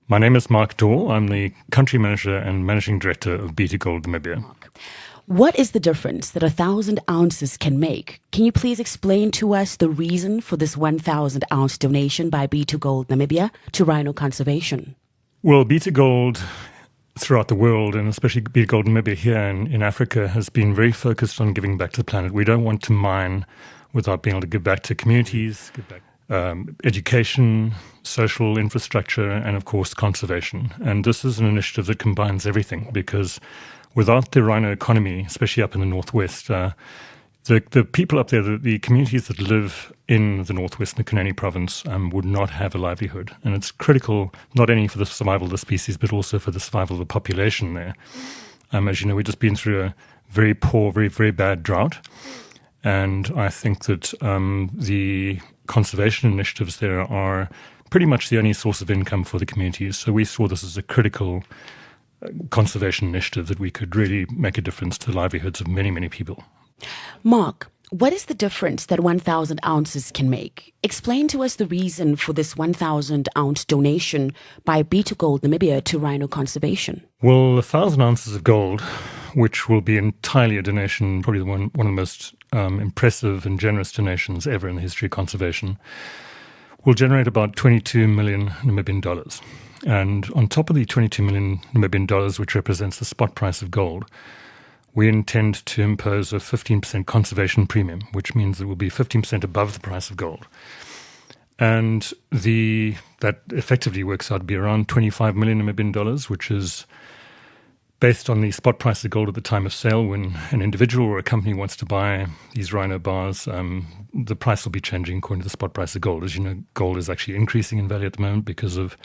My name is Mark Dahl. I'm the Country Manager and Managing Director of B2 Gold Namibia. What is the difference that 1,000 ounces can make? Can you please explain to us the reason for this 1,000 ounce donation by B2 Gold Namibia to Rhino conservation? Well, B2 Gold throughout the world, and especially B2 Gold Namibia here in Africa, has been very focused on giving back to the planet. We don't want to mine without being able to give back to communities, education, social infrastructure, and of course conservation. And this is an initiative that combines everything, because without the rhino economy, especially up in the northwest, the people up there, the communities that live in the northwest, in the Kunene province, would not have a livelihood. And it's critical not only for the survival of the species, but also for the survival of the population there. As you know, we've just been through a very poor, very, very bad drought. And I think that the conservation initiatives there are pretty much the only source of income for the communities. So we saw this as a critical conservation initiative that we could really make a difference to the livelihoods of many, many people. Mark, what is the difference that 1,000 ounces can make? Explain to us the reason for this 1,000 ounce donation by B2 Gold Namibia to rhino conservation. Well, 1,000 ounces of gold, which will be entirely a donation, probably one of the most impressive and generous donations ever in the history of conservation, will generate about 22 million Namibian dollars. And on top of the 22 million Namibian dollars, which represents the spot price of gold, we intend to impose a 15% conservation premium, which means it will be 15% above the price of gold. And that effectively works out to be around 25 million Namibian dollars, which is based on the spot price of gold at the time of sale. When an individual or a company wants to buy these rhino bars, the price will be changing according to the spot price of gold. As you know, gold is actually increasing in value at the moment because of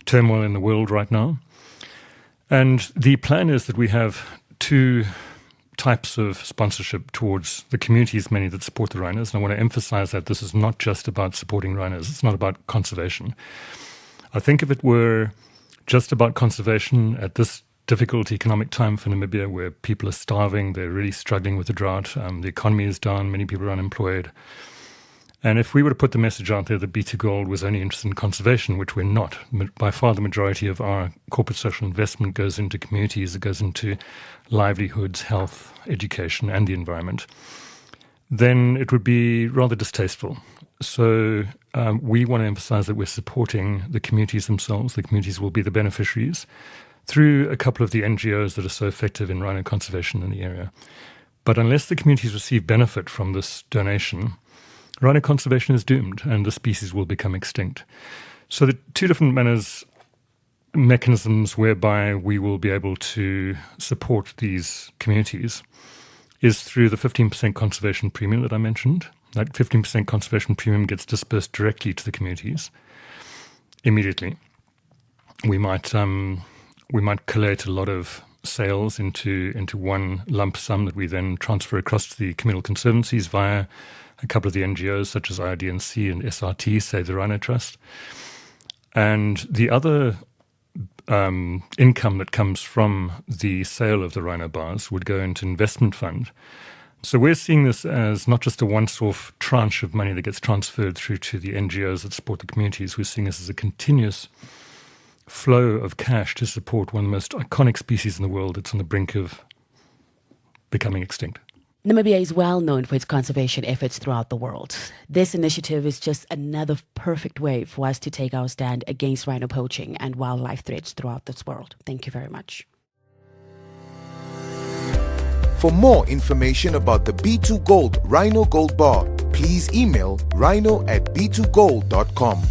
turmoil in the world right now. And the plan is that we have two types of sponsorship towards the communities, many that support the rhinos. And I want to emphasize that this is not just about supporting rhinos. It's not about conservation. I think if it were just about conservation at this difficult economic time for Namibia, where people are starving, they're really struggling with the drought, the economy is down, many people are unemployed. And if we were to put the message out there that B2 Gold was only interested in conservation, which we're not, by far the majority of our corporate social investment goes into communities, it goes into livelihoods, health, education, and the environment, then it would be rather distasteful. So we want to emphasize that we're supporting the communities themselves. The communities will be the beneficiaries through a couple of the NGOs that are so effective in rhino conservation in the area. But unless the communities receive benefit from this donation, rhino conservation is doomed and the species will become extinct. So the two different mechanisms whereby we will be able to support these communities is through the 15% conservation premium that I mentioned. That 15% conservation premium gets dispersed directly to the communities immediately. We might collate a lot of sales into one lump sum that we then transfer across to the communal conservancies via a couple of the NGOs such as IRDNC and SRT, Save the Rhino Trust. And the other income that comes from the sale of the rhino bars would go into investment fund. So we're seeing this as not just a once-off tranche of money that gets transferred through to the NGOs that support the communities. We're seeing this as a continuous flow of cash to support one of the most iconic species in the world that's on the brink of becoming extinct. Namibia is well known for its conservation efforts throughout the world. This initiative is just another perfect way for us to take our stand against rhino poaching and wildlife threats throughout this world. Thank you very much. For more information about the B2 Gold Rhino Gold Bar, please email rhino@b2gold.com.